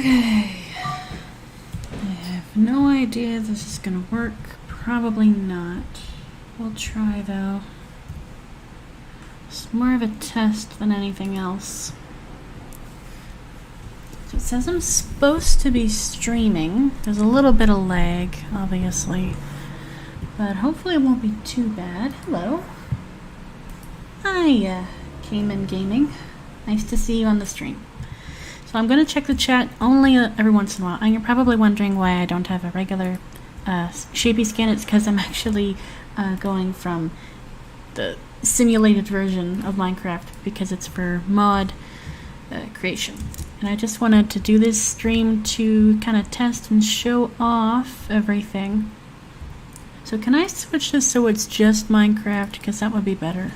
Okay. I have no idea if this is gonna work. Probably not. We'll try though. It's more of a test than anything else. So it says I'm supposed to be streaming. There's a little bit of lag, obviously. But hopefully it won't be too bad. Hello. Hi, Cayman Gaming. Nice to see you on the stream. So I'm going to check the chat only every once in a while. And you're probably wondering why I don't have a regular shapey skin. It's because I'm actually going from the simulated version of Minecraft because it's for mod creation. And I just wanted to do this stream to kind of test and show off everything. So can I switch this so it's just Minecraft? Because that would be better.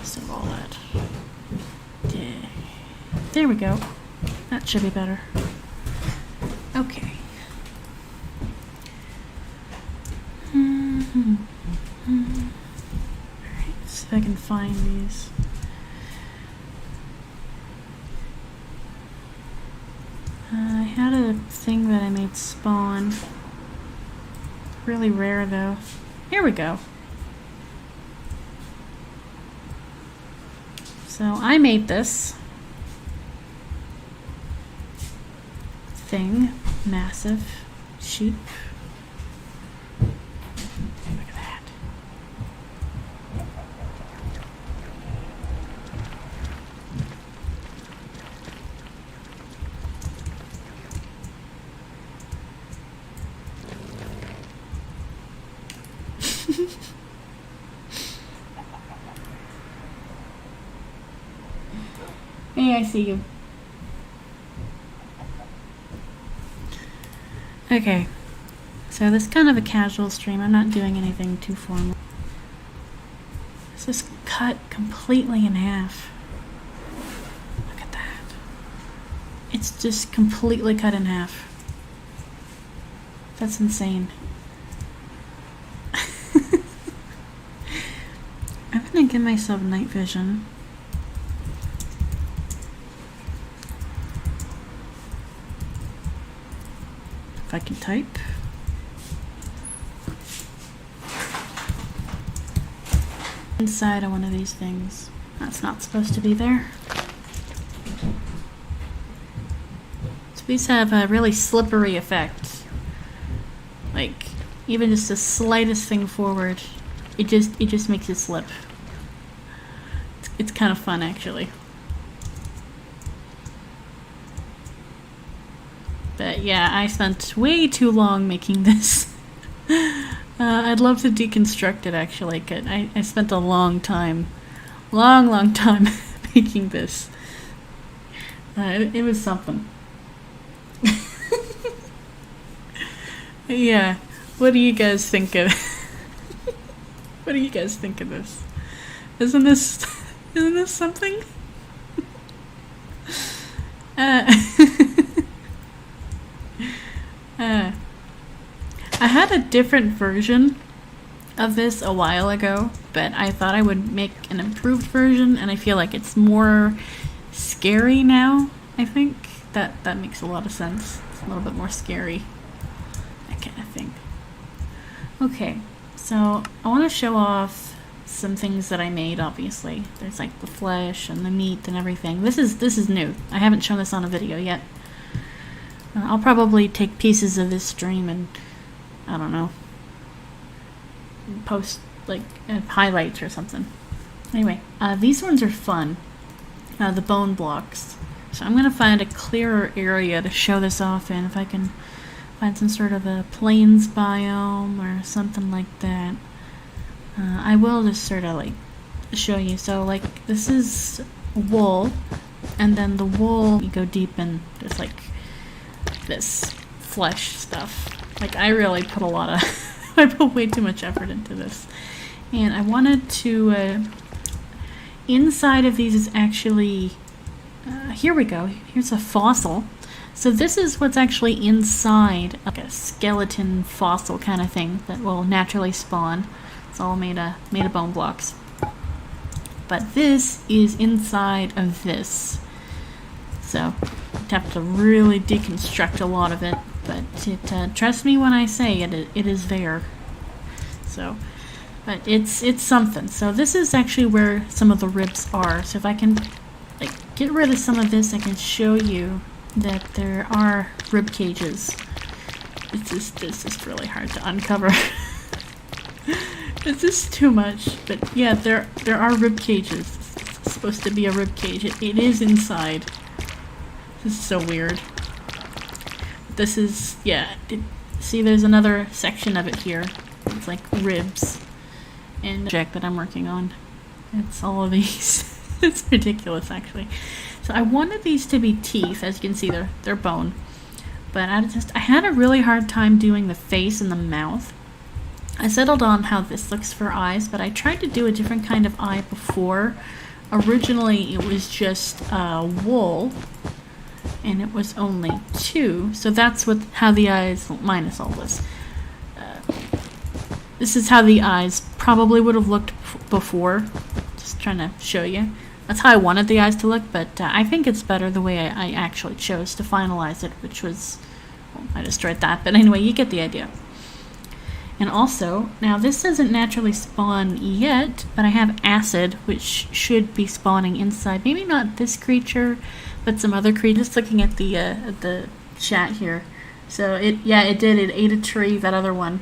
So all that. Yeah. There we go. That should be better. Okay. Alright, see if I can find these. I had a thing that I made spawn. Really rare though. Here we go. So I made this thing, massive sheep. Look at that. Hey, I see you. Okay, so this is kind of a casual stream. I'm not doing anything too formal. This is cut completely in half. Look at that. It's just completely cut in half. That's insane. I'm gonna give myself night vision. If I can type. Inside of one of these things. That's not supposed to be there. So these have a really slippery effect. Like, even just the slightest thing forward, it just makes it slip. It's kind of fun, actually. But yeah, I spent way too long making this. I'd love to deconstruct it, actually. I spent a long time making this. It was something. Yeah, what do you guys think of? What do you guys think of this? Isn't this something? I had a different version of this a while ago, but I thought I would make an improved version, and I feel like it's more scary now. I think that makes a lot of sense. It's a little bit more scary, I kind of think. Okay, so I want to show off some things that I made. Obviously, there's like the flesh and the meat and everything. This is new. I haven't shown this on a video yet. I'll probably take pieces of this stream and, I don't know, post like highlights or something. Anyway, these ones are fun. The bone blocks. So I'm gonna find a clearer area to show this off in. If I can find some sort of a plains biome or something like that. I will just sort of like show you. So like this is wool, and then the wool, you go deep in, there's like this flesh stuff. Like I really put a lot of I put way too much effort into this, and I wanted to inside of these is actually here we go. Here's a fossil. So this is what's actually inside, like a skeleton fossil kind of thing that will naturally spawn. It's all made of bone blocks. But this is inside of this. So have to really deconstruct a lot of it, but trust me when I say it is there. So, but it's something. So this is actually where some of the ribs are. So if I can like get rid of some of this, I can show you that there are rib cages. This is really hard to uncover. It's just too much. But yeah, there are rib cages. It's supposed to be a rib cage. It is inside. This is so weird. This is, yeah. See, there's another section of it here. It's like ribs. And the project that I'm working on. It's all of these. It's ridiculous, actually. So I wanted these to be teeth. As you can see, they're bone. But I had a really hard time doing the face and the mouth. I settled on how this looks for eyes, but I tried to do a different kind of eye before. Originally, it was just wool, and it was only 2. So that's how the eyes, minus all this. This is how the eyes probably would have looked before. Just trying to show you. That's how I wanted the eyes to look, but I think it's better the way I actually chose to finalize it, which was, well, I destroyed that, but anyway, you get the idea. And also, now this doesn't naturally spawn yet, but I have acid, which should be spawning inside. Maybe not this creature, but some other creatures. Looking at the chat here. So it did. It ate a tree, that other one.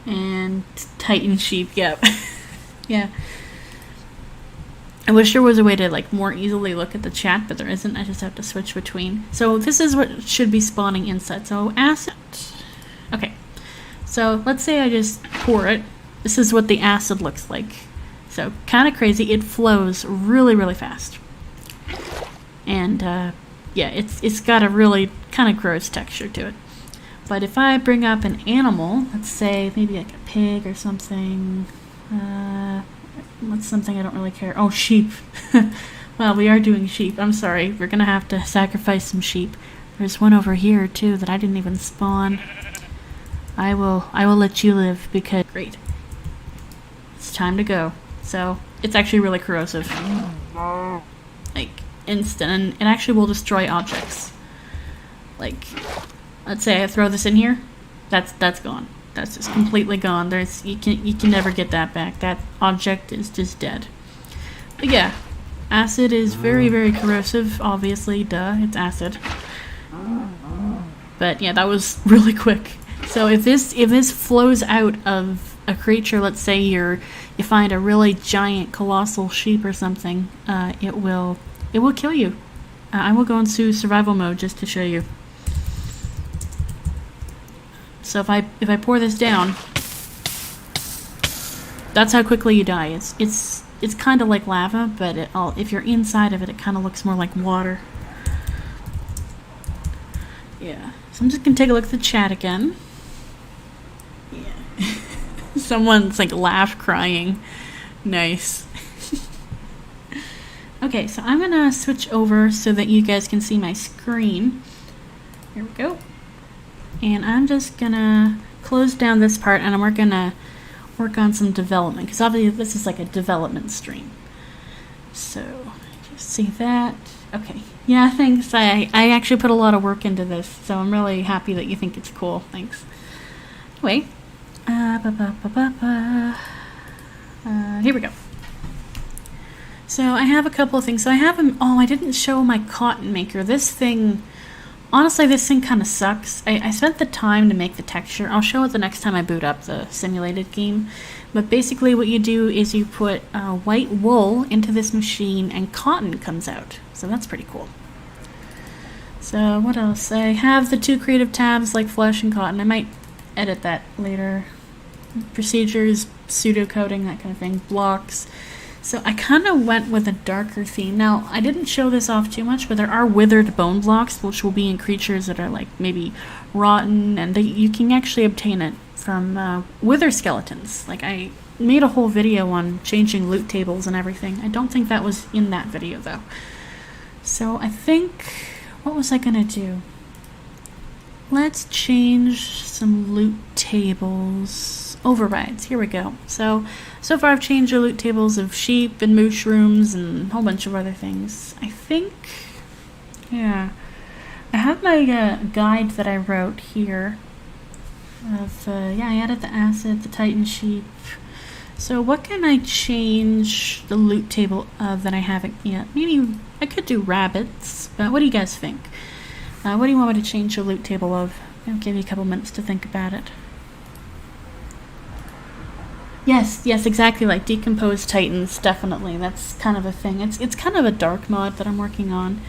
And Titan sheep, yep. Yeah. I wish there was a way to like more easily look at the chat, but there isn't. I just have to switch between. So this is what should be spawning inside. So acid. Okay. So let's say I just pour it. This is what the acid looks like. So kind of crazy. It flows really, really fast. And yeah, it's got a really kind of gross texture to it. But if I bring up an animal, let's say maybe like a pig or something. What's something I don't really care? Oh, sheep. Well, we are doing sheep. I'm sorry. We're going to have to sacrifice some sheep. There's one over here, too, that I didn't even spawn. I will let you live because... Great. It's time to go. So, it's actually really corrosive. Like, instant. And it actually will destroy objects. Like, let's say I throw this in here. That's gone. That's just completely gone. You can never get that back. That object is just dead. But yeah, acid is very, very corrosive. Obviously, duh, it's acid. But yeah, that was really quick. So if this flows out of a creature, let's say you find a really giant, colossal sheep or something, it will kill you. I will go into survival mode just to show you. So if I pour this down, that's how quickly you die. It's kind of like lava, but if you're inside of it, it kind of looks more like water. Yeah. So I'm just gonna take a look at the chat again. Yeah. Someone's like crying. Nice. Okay, so I'm gonna switch over so that you guys can see my screen. Here we go. And I'm just gonna close down this part, and we're gonna work on some development, because obviously this is like a development stream. So, just see that. Okay. Yeah, thanks. I actually put a lot of work into this, so I'm really happy that you think it's cool. Thanks. Anyway. Here we go. So, I have a couple of things. So, I have I didn't show my cotton maker. This thing... Honestly, this thing kind of sucks. I spent the time to make the texture. I'll show it the next time I boot up the simulated game. But basically what you do is you put white wool into this machine and cotton comes out. So that's pretty cool. So what else? I have the 2 creative tabs like flesh and cotton. I might edit that later. Procedures, pseudocoding, that kind of thing. Blocks. So I kind of went with a darker theme. Now, I didn't show this off too much, but there are withered bone blocks, which will be in creatures that are like maybe rotten, and you can actually obtain it from wither skeletons. Like, I made a whole video on changing loot tables and everything. I don't think that was in that video, though. So I think, what was I gonna do? Let's change some loot tables. Overrides, here we go. So far I've changed the loot tables of sheep and mushrooms and a whole bunch of other things. I think, yeah. I have my guide that I wrote here. I added the acid, the Titan sheep. So what can I change the loot table of that I haven't yet? Maybe I could do rabbits, but what do you guys think? What do you want me to change the loot table of? I'll give you a couple minutes to think about it. Yes, exactly, like decomposed titans, definitely. That's kind of a thing. It's kind of a dark mod that I'm working on.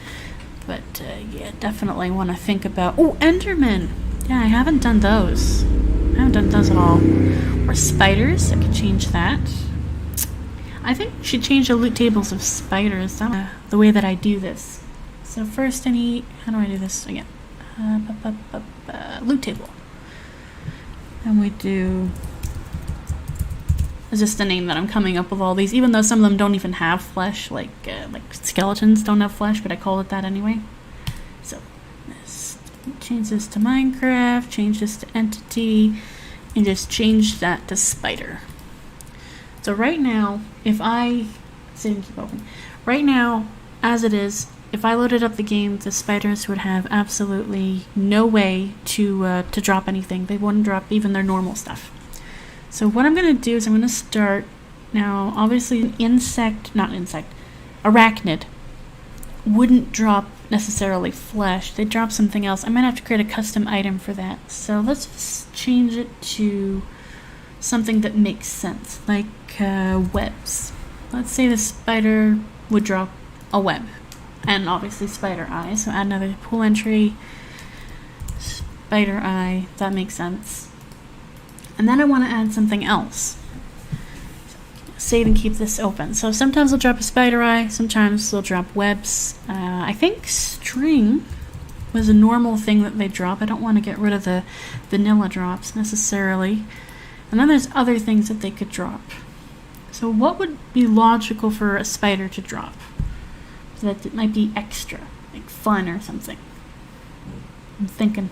But yeah, definitely want to think about... Oh, Enderman! Yeah, I haven't done those. I haven't done those at all. Or spiders, I could change that. I think I should change the loot tables of spiders. That's the way that I do this. So first I need... How do I do this again? Loot table. And we do... It's just the name that I'm coming up with all these, even though some of them don't even have flesh, like skeletons don't have flesh, but I call it that anyway. So, let's change this to Minecraft, change this to Entity, and just change that to Spider. So right now, if I... keep open. Right now, as it is, if I loaded up the game, the spiders would have absolutely no way to drop anything. They wouldn't drop even their normal stuff. So what I'm going to do is I'm going to start, now obviously an arachnid wouldn't drop necessarily flesh, they'd drop something else. I might have to create a custom item for that. So let's just change it to something that makes sense, like webs. Let's say the spider would drop a web, and obviously spider eye, so add another pool entry, spider eye, that makes sense. And then I want to add something else. Save and keep this open. So sometimes they'll drop a spider eye, sometimes they'll drop webs. I think string was a normal thing that they drop. I don't want to get rid of the vanilla drops necessarily. And then there's other things that they could drop. So what would be logical for a spider to drop? So that it might be extra, like fun or something. I'm thinking.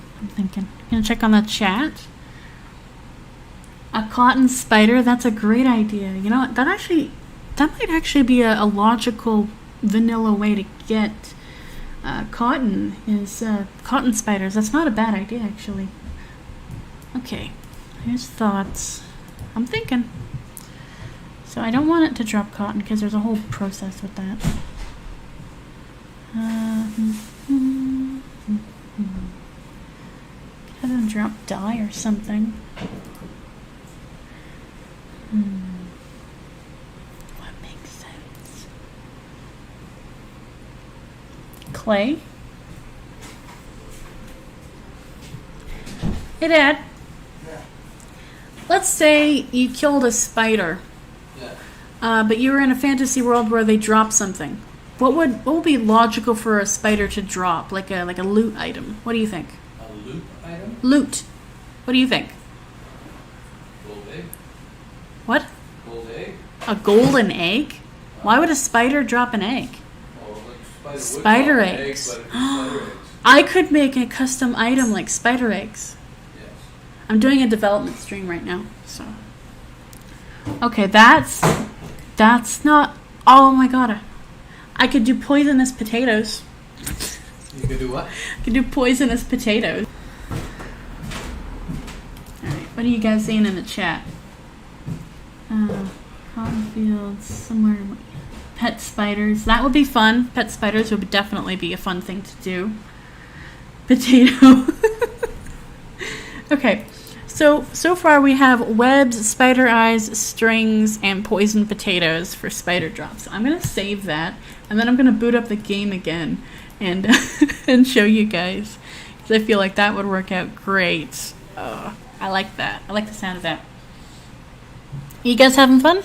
Gonna check on the chat. A cotton spider, that's a great idea. You know, that might actually be a logical vanilla way to get cotton, is cotton spiders. That's not a bad idea, actually. Okay, here's thoughts. I'm thinking. So I don't want it to drop cotton because there's a whole process with that. Could have them drop dye or something. What makes sense? Clay? Hey, Dad. Yeah. Let's say you killed a spider, but you were in a fantasy world where they drop something. What would be logical for a spider to drop, like a loot item? What do you think? A loot item? Loot. What do you think? Gold egg? What? Gold egg? A golden egg? Why would a spider drop an egg? Oh, like Spider eggs. Spider eggs. I could make a custom item like spider eggs. Yes. I'm doing a development stream right now, so. Okay, that's not. Oh my god. I could do poisonous potatoes. You could do what? I could do poisonous potatoes. Alright, what are you guys saying in the chat? Cotton fields, somewhere. Pet spiders. That would be fun. Pet spiders would definitely be a fun thing to do. Potato. Okay. So far we have webs, spider eyes, strings, and poison potatoes for spider drops. I'm going to save that, and then I'm going to boot up the game again and and show you guys. Because I feel like that would work out great. I like that. I like the sound of that. You guys having fun?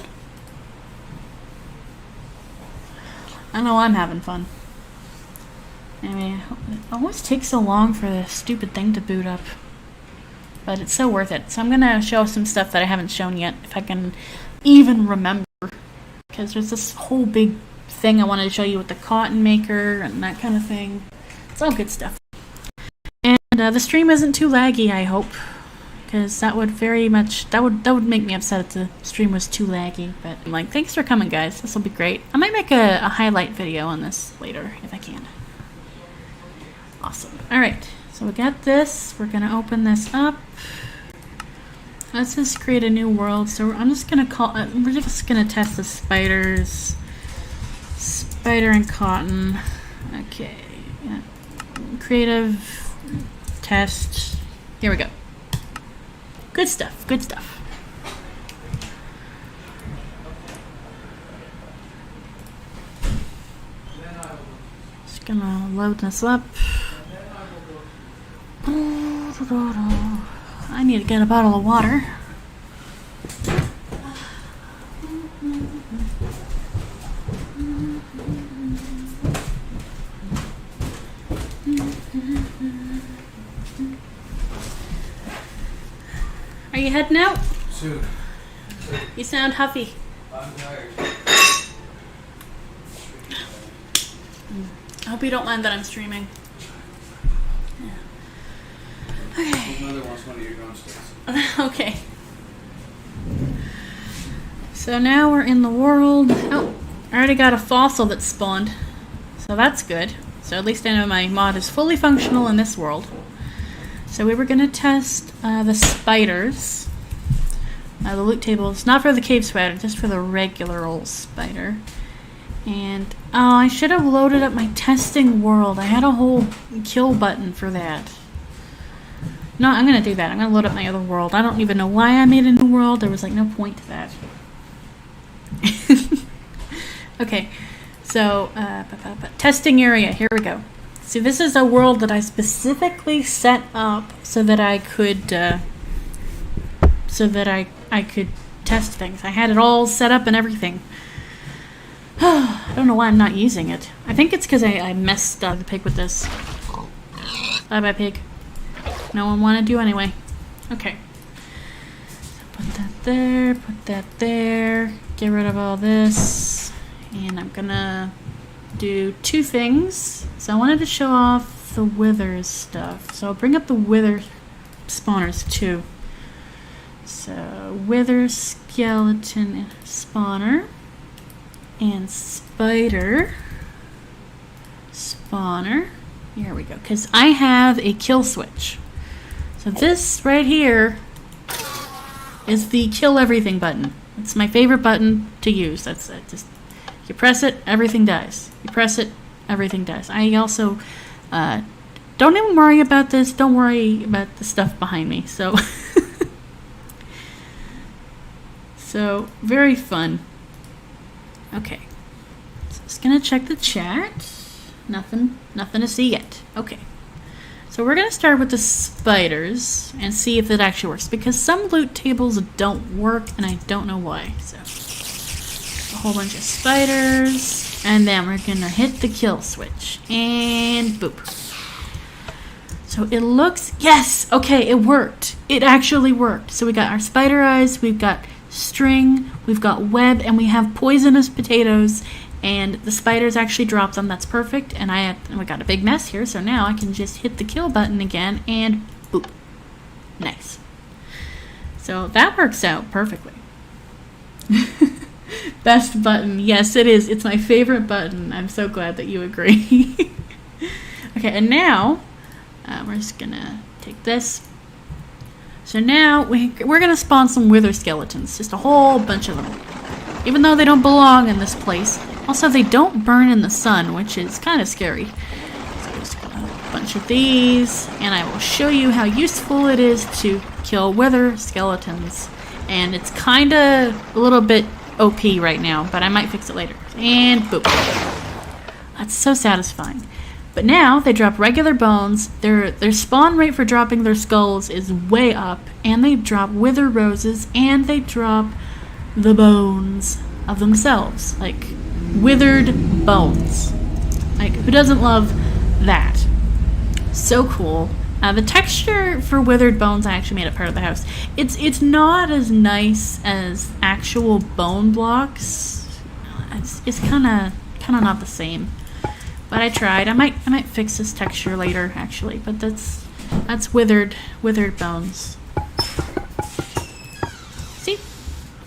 I know I'm having fun. I mean, it always takes so long for the stupid thing to boot up. But it's so worth it. So I'm going to show some stuff that I haven't shown yet, if I can even remember. Because there's this whole big thing I wanted to show you with the cotton maker and that kind of thing. It's all good stuff. And the stream isn't too laggy, I hope. Because that would very much, that would make me upset if the stream was too laggy. But I'm like, thanks for coming, guys. This will be great. I might make a highlight video on this later, if I can. Awesome. Alright, so we got this. We're going to open this up. Let's just create a new world. So I'm just going to we're just going to test the spiders. Spider and cotton. Okay. Yeah. Creative. Test. Here we go. Good stuff. Good stuff. Just gonna load this up. I need to get a bottle of water. Are you heading out? Soon. You sound huffy. I'm tired. I hope you don't mind that I'm streaming. Yeah. Okay. Mother wants one of your drumsticks. Okay. So now we're in the world. Oh, I already got a fossil that spawned. So that's good. So at least I know my mod is fully functional in this world. So we were going to test the spiders. The loot tables, not for the cave spider, just for the regular old spider. And I should have loaded up my testing world. I had a whole kill button for that. No, I'm going to do that. I'm going to load up my other world. I don't even know why I made a new world. There was like no point to that. Okay, so testing area. Here we go. See, this is a world that I specifically set up so that I could I could test things. I had it all set up and everything. I don't know why I'm not using it. I think it's because I messed up the pig with this. Bye-bye, pig. No one wanted to anyway. Okay. So put that there, get rid of all this. And I'm gonna do two things. So I wanted to show off the wither stuff. So I'll bring up the wither spawners too. So wither skeleton spawner and spider spawner. Here we go. Because I have a kill switch. So this right here is the kill everything button. It's my favorite button to use. That's it. Just you press it, everything dies. You press it, everything dies. I also don't even worry about this. Don't worry about the stuff behind me. So so very fun. Okay. So just gonna check the chat. Nothing to see yet. Okay. So we're gonna start with the spiders and see if it actually works, because some loot tables don't work and I don't know why. So a whole bunch of spiders, and then we're gonna hit the kill switch and boop. So it looks, yes, okay, it worked. It actually worked. So we got our spider eyes, we've got string, we've got web, and we have poisonous potatoes, and the spiders actually drop them. That's perfect. And we got a big mess here, so now I can just hit the kill button again and boop. Nice. So that works out perfectly. Best button. Yes, it is. It's my favorite button. I'm so glad that you agree. Okay, and now we're just gonna take this. So now we're gonna spawn some wither skeletons, just a whole bunch of them. Even though they don't belong in this place. Also, they don't burn in the sun, which is kind of scary. So just got a bunch of these, and I will show you how useful it is to kill wither skeletons. And it's kind of a little bit OP right now, but I might fix it later. And boop. That's so satisfying. But now they drop regular bones. Their spawn rate for dropping their skulls is way up, and they drop wither roses, and they drop the bones of themselves, like withered bones. Like, who doesn't love that? So cool. The texture for withered bones, I actually made it part of the house. It's not as nice as actual bone blocks. It's kind of not the same. But I tried. I might fix this texture later, actually. But that's withered bones. See,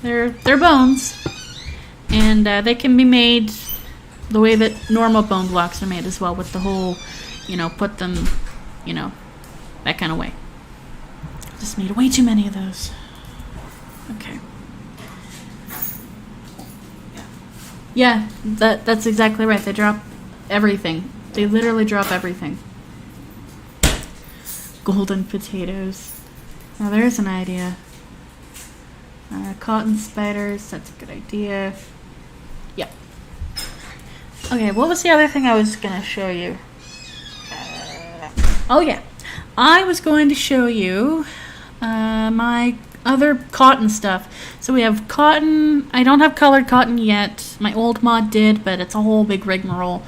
they're bones, and they can be made the way that normal bone blocks are made as well, with the whole put them, that kind of way. Just made way too many of those. Okay. Yeah, that's exactly right. They drop everything. They literally drop everything. Golden potatoes. Now there's an idea. Cotton spiders, that's a good idea. Yep. Okay, what was the other thing I was going to show you? Oh yeah. I was going to show you my other cotton stuff. So we have cotton. I don't have colored cotton yet. My old mod did, but it's a whole big rigmarole.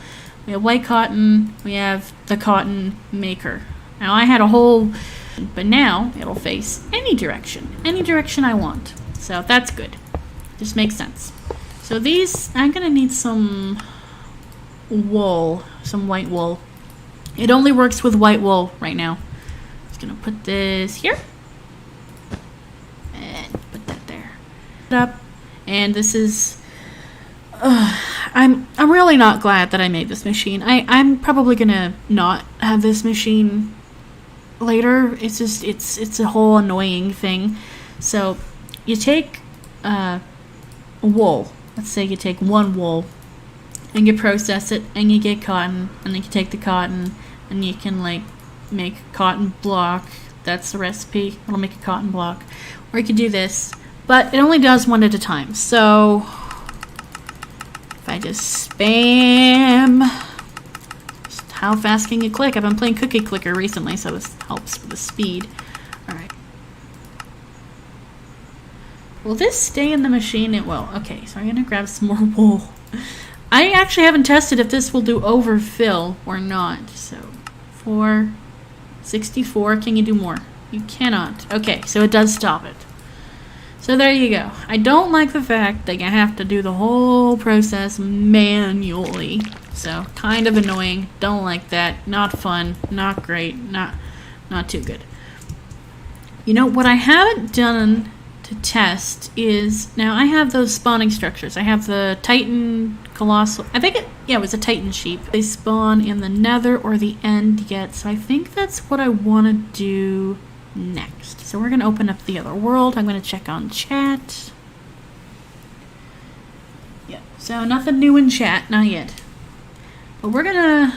We have white cotton. We have the cotton maker. Now I had a whole, but now it'll face any direction I want. So that's good. Just makes sense. So these, I'm gonna need some wool, some white wool. It only works with white wool right now. Just gonna put this here. And put that there. Up. And this is I'm really not glad that I made this machine. I'm probably gonna not have this machine later. It's just it's a whole annoying thing. So you take wool. Let's say you take one wool and you process it and you get cotton, and then you take the cotton and you can like make cotton block. That's the recipe. It'll make a cotton block. Or you can do this, but it only does one at a time. So if I just spam, just how fast can you click? I've been playing Cookie Clicker recently, so this helps with the speed. Alright. Will this stay in the machine? It will. Okay, so I'm going to grab some more wool. I actually haven't tested if this will do overfill or not. So, 464. Can you do more? You cannot. Okay, so it does stop it. So there you go. I don't like the fact that you have to do the whole process manually. So, kind of annoying. Don't like that. Not fun. Not great. Not too good. You know, what I haven't done to test is, now I have those spawning structures. I have the Titan Colossal, I think it was a Titan sheep. They spawn in the Nether or the End yet, so I think that's what I want to do next. So we're going to open up the other world. I'm going to check on chat. Yeah, so nothing new in chat, not yet. But we're going to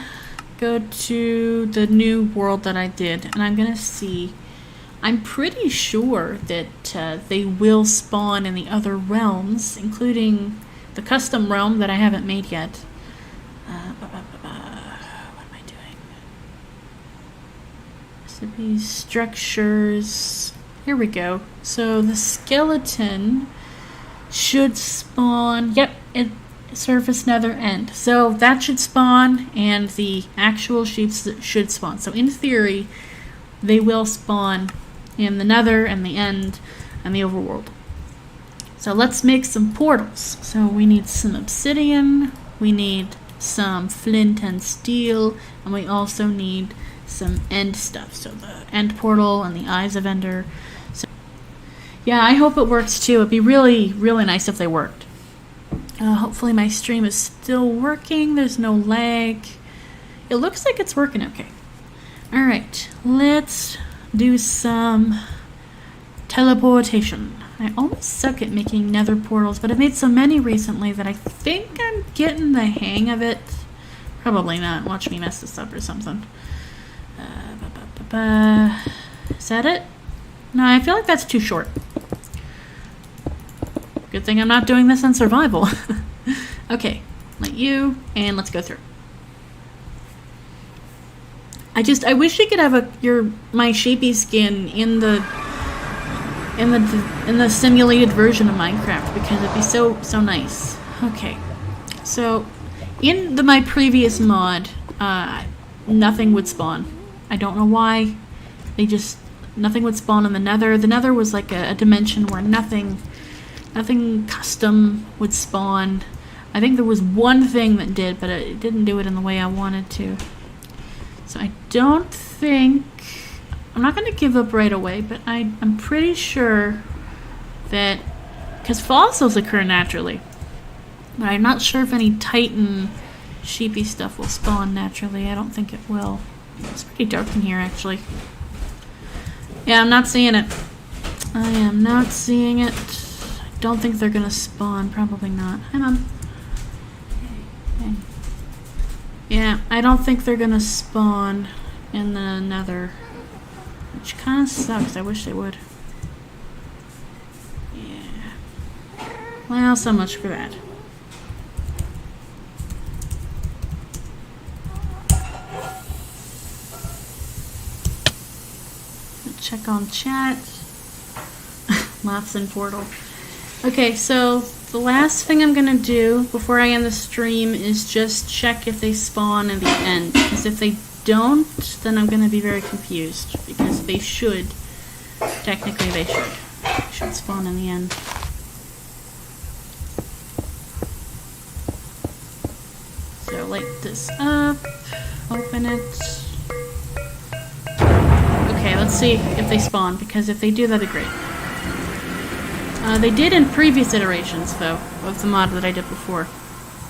go to the new world that I did, and I'm going to see. I'm pretty sure that they will spawn in the other realms, including the custom realm that I haven't made yet. What am I doing? Recipes, structures. Here we go. So the skeleton should spawn. Yep, surface Nether End. So that should spawn, and the actual sheep should spawn. So in theory, they will spawn in the Nether and the End and the Overworld. So let's make some portals. So we need some obsidian, we need some flint and steel, and we also need some end stuff. So the end portal and the eyes of Ender. So yeah, I hope it works too. It'd be really, really nice if they worked. Hopefully my stream is still working. There's no lag. It looks like it's working okay. Alright, let's do some teleportation. I almost suck at making nether portals, but I've made so many recently that I think I'm getting the hang of it. Probably not. Watch me mess this up or something. Is that it? No, I feel like that's too short. Good thing I'm not doing this in survival. Okay, let you, and let's go through. I wish you could have my shapey skin in the simulated version of Minecraft, because it'd be so nice. Okay, so in my previous mod, nothing would spawn. I don't know why. Nothing would spawn in the Nether. The Nether was like a dimension where nothing custom would spawn. I think there was one thing that did, but it didn't do it in the way I wanted to. So I don't think, I'm not going to give up right away, but I'm pretty sure that, because fossils occur naturally, but I'm not sure if any Titan sheepy stuff will spawn naturally. I don't think it will. It's pretty dark in here, actually. Yeah, I'm not seeing it. I am not seeing it. I don't think they're gonna spawn. Probably not. Hi, Mom. Okay. Yeah, I don't think they're gonna spawn in the nether. Which kind of sucks. I wish they would. Yeah. Well, so much for that. Check on chat. Lots in Portal. Okay, so the last thing I'm gonna do before I end the stream is just check if they spawn in the end. Because if they don't, then I'm gonna be very confused. Because they should. Technically, they should. They should spawn in the end. So light this up. Open it. Okay, let's see if they spawn, because if they do, that'd be great. They did in previous iterations, though, of the mod that I did before.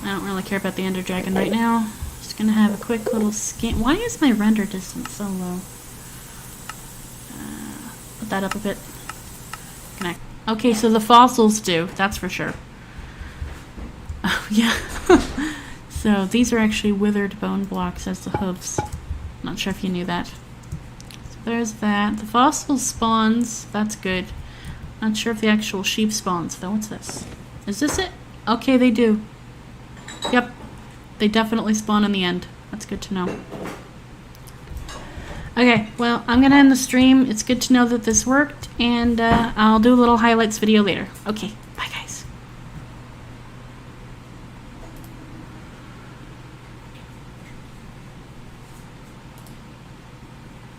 I don't really care about the Ender Dragon right now. Just gonna have a quick little scan. Why is my render distance so low? Put that up a bit. Connect. Okay, so the fossils do, that's for sure. Oh, yeah. So these are actually withered bone blocks as the hooves. Not sure if you knew that. There's that. The fossil spawns. That's good. Not sure if the actual sheep spawns, though. What's this? Is this it? Okay, they do. Yep. They definitely spawn in the end. That's good to know. Okay, well, I'm going to end the stream. It's good to know that this worked, and I'll do a little highlights video later. Okay,